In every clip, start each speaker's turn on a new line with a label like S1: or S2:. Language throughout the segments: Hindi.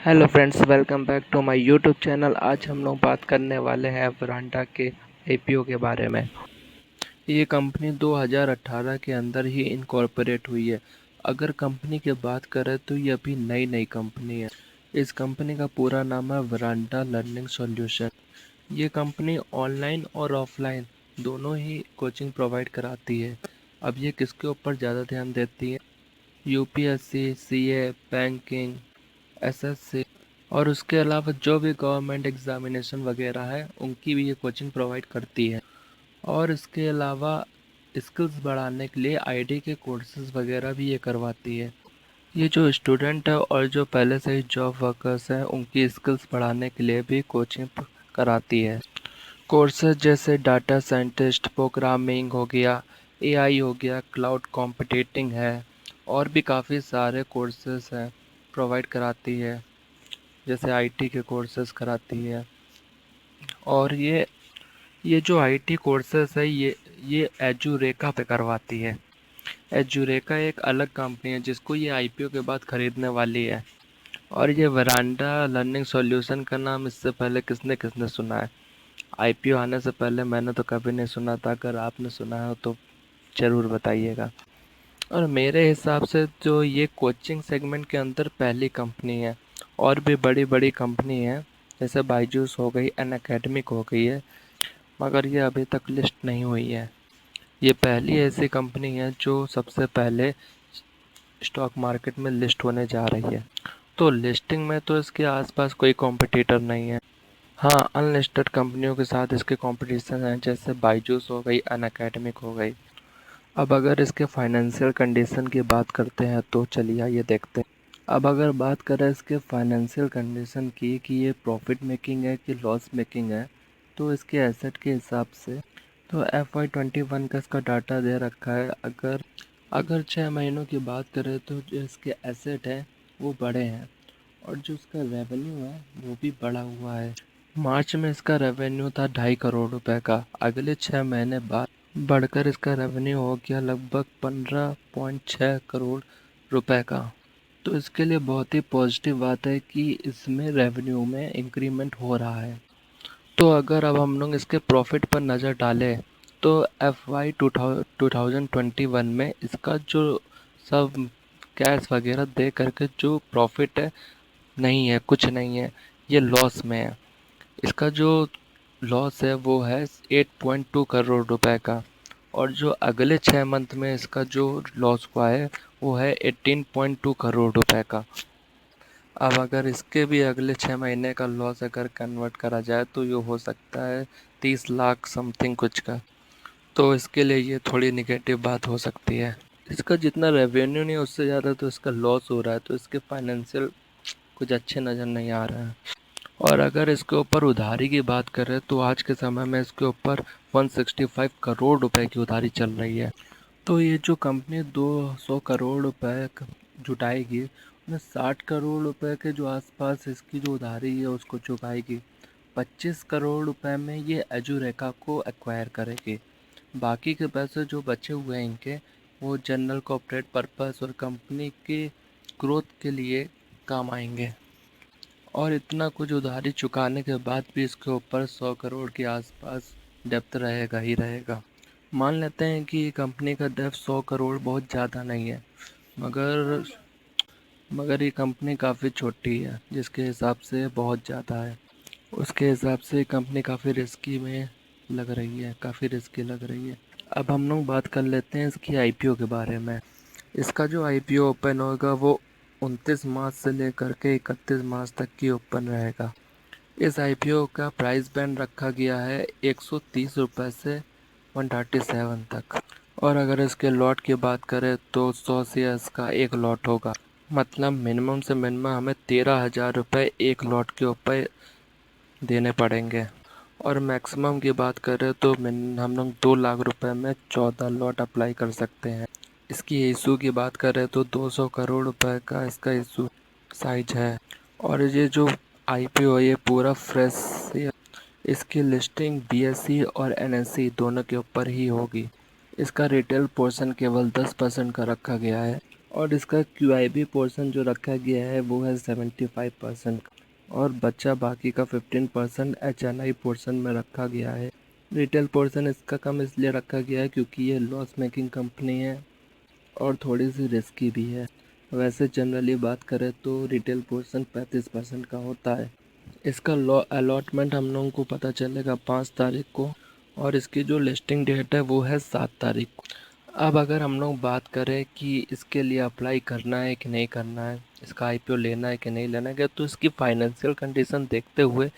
S1: Hello friends, welcome back to my YouTube channel. आज हम लोग बात करने वाले हैं वरांडा के आईपीओ के बारे में। ये कंपनी 2018 के अंदर ही इनकॉर्पोरेट हुई है। अगर कंपनी की बात करें तो ये अभी नई नई कंपनी है। इस कंपनी का पूरा नाम है वरांडा लर्निंग सॉल्यूशन। ये कंपनी ऑनलाइन और ऑफलाइन दोनों ही कोचिंग प्रोवाइड कराती है। अब ये किसके ऊपर ज़्यादा ध्यान देती है? यूपीएससी, सीए, बैंकिंग, एसएससी और उसके अलावा जो भी गवर्नमेंट एग्जामिनेशन वगैरह है उनकी भी ये कोचिंग प्रोवाइड करती है। और इसके अलावा स्किल्स बढ़ाने के लिए आईटी के कोर्सेज वगैरह भी ये करवाती है। ये जो स्टूडेंट है और जो पहले से ही जॉब वर्कर्स हैं उनकी स्किल्स बढ़ाने के लिए भी कोचिंग कराती है। कोर्सेज जैसे डाटा साइंटिस्ट, प्रोग्रामिंग हो गया, एआई हो गया, क्लाउड कंप्यूटिंग है और भी काफ़ी सारे कोर्सेज हैं प्रोवाइड कराती है। जैसे आईटी के कोर्सेज कराती है। और ये जो आईटी कोर्सेज है ये एजुरेका पे करवाती है। एजुरेका एक अलग कंपनी है जिसको ये आईपीओ के बाद खरीदने वाली है। और ये वरांडा लर्निंग सॉल्यूशन का नाम इससे पहले किसने किसने सुना है? आईपीओ आने से पहले मैंने तो कभी नहीं सुना था। अगर आपने सुना हो तो ज़रूर बताइएगा। और मेरे हिसाब से जो ये कोचिंग सेगमेंट के अंदर पहली कंपनी है। और भी बड़ी बड़ी कंपनी है जैसे बायजूस हो गई, अनअकैडमिक हो गई है, मगर ये अभी तक लिस्ट नहीं हुई है। ये पहली ऐसी कंपनी है जो सबसे पहले स्टॉक मार्केट में लिस्ट होने जा रही है। तो लिस्टिंग में तो इसके आसपास कोई कॉम्पिटिटर नहीं है। हाँ, अनलिस्टेड कंपनियों के साथ इसके कॉम्पिटिशन है जैसे बायजूस हो गई, अनअकैडमिक हो गई। अब अगर इसके फाइनेंशियल कंडीशन की बात करते हैं तो चलिए आइए देखते हैं। अब अगर बात करें इसके फाइनेंशियल कंडीशन की कि ये प्रॉफिट मेकिंग है कि लॉस मेकिंग है, तो इसके एसेट के हिसाब से तो FY21 का इसका डाटा दे रखा है। अगर अगर 6 महीनों की बात करें तो जो इसके एसेट हैं वो बड़े हैं और जो इसका रेवेन्यू है वो भी बढ़ा हुआ है। मार्च में इसका रेवेन्यू था 2.5 करोड़ रुपए का। अगले 6 महीने बाद बढ़कर इसका रेवेन्यू हो गया लगभग 15.6 करोड़ रुपए का। तो इसके लिए बहुत ही पॉजिटिव बात है कि इसमें रेवेन्यू में इंक्रीमेंट हो रहा है। तो अगर अब हम लोग इसके प्रॉफिट पर नज़र डालें तो FY 2021 में इसका जो सब कैश वगैरह दे करके जो प्रॉफिट है नहीं है, कुछ नहीं है, ये लॉस में है। इसका जो लॉस है वो है 8.2 करोड़ रुपए का। और जो अगले 6 मंथ में इसका जो लॉस हुआ है वो है 18.2 करोड़ रुपए का। अब अगर इसके भी अगले 6 महीने का लॉस अगर कन्वर्ट करा जाए तो ये हो सकता है 30 लाख समथिंग कुछ का। तो इसके लिए ये थोड़ी निगेटिव बात हो सकती है। इसका जितना रेवेन्यू नहीं है उससे ज़्यादा तो इसका लॉस हो रहा है, तो इसके फाइनेंशियल कुछ अच्छे नज़र नहीं आ रहा है। और अगर इसके ऊपर उधारी की बात करें तो आज के समय में इसके ऊपर 165 करोड़ रुपए की उधारी चल रही है। तो ये जो कंपनी 200 करोड़ रुपए जुटाएगी उसमें 60 करोड़ रुपए के जो आसपास इसकी जो उधारी है उसको चुकाएगी। 25 करोड़ रुपए में ये एजुरेका को एक्वायर करेगी। बाकी के पैसे जो बचे हुए हैं इनके वो जनरल कॉर्पोरेट पर्पस और कंपनी की ग्रोथ के लिए काम आएंगे। और इतना कुछ उधारी चुकाने के बाद भी इसके ऊपर 100 करोड़ के आसपास डेप्थ रहेगा ही रहेगा। मान लेते हैं कि कंपनी का डेप्थ 100 करोड़ बहुत ज़्यादा नहीं है, मगर मगर ये कंपनी काफ़ी छोटी है जिसके हिसाब से बहुत ज़्यादा है। उसके हिसाब से कंपनी काफ़ी रिस्की में लग रही है, काफ़ी रिस्की लग रही है। अब हम लोग बात कर लेते हैं इसकी आईपीओ के बारे में। इसका जो आईपीओ ओपन होगा वो 29 मार्च से लेकर के 31 मार्च तक की ओपन रहेगा। इस आईपीओ का प्राइस बैंड रखा गया है 130 रुपये से 137 तक। और अगर इसके लॉट की बात करें तो 100 शेयर्स का एक लॉट होगा। मतलब मिनिमम से मिनिमम हमें 13,000 रुपये एक लॉट के ऊपर देने पड़ेंगे। और मैक्सिमम की बात करें तो हम लोग 2 लाख रुपए में 14 लॉट अप्लाई कर सकते हैं। इसकी इशू की बात करें तो 200 करोड़ रुपए का इसका इशू साइज है। और ये जो आईपीओ ये पूरा फ्रेश है। इसकी लिस्टिंग बीएसई और एनएसई दोनों के ऊपर ही होगी। इसका रिटेल पोर्शन केवल 10% का रखा गया है और इसका QIB पोर्शन जो रखा गया है वो है 75% और बच्चा बाकी का 15% HNI पोर्शन में रखा गया है। रिटेल पोर्शन इसका कम इसलिए रखा गया है क्योंकि ये लॉस मेकिंग कंपनी है और थोड़ी सी रिस्की भी है। वैसे जनरली बात करें तो रिटेल पोर्शन 35% का होता है। इसका लॉ अलॉटमेंट हम लोगों को पता चलेगा 5 तारीख को और इसकी जो लिस्टिंग डेट है वो है 7 तारीख को। अब अगर हम लोग बात करें कि इसके लिए अप्लाई करना है कि नहीं करना है, इसका IPO लेना है कि नहीं लेना है, तो इसकी फाइनेंशियल कंडीशन देखते हुए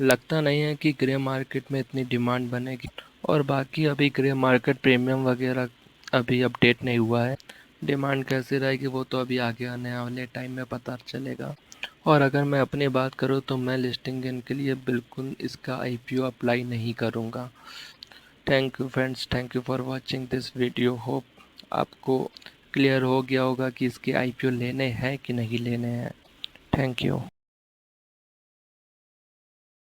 S1: लगता नहीं है कि ग्रे मार्केट में इतनी डिमांड बनेगी। और बाकी अभी ग्रे मार्केट प्रीमियम वगैरह अभी अपडेट नहीं हुआ है। डिमांड कैसी रहेगी वो तो अभी आगे आने वाले टाइम में पता चलेगा। और अगर मैं अपनी बात करूँ तो मैं लिस्टिंग गेन के लिए बिल्कुल इसका IPO अप्लाई नहीं करूँगा। Thank you friends, thank you for watching this video. Hope आपको क्लियर हो गया होगा कि इसके IPO लेने हैं कि नहीं लेने हैं। Thank you.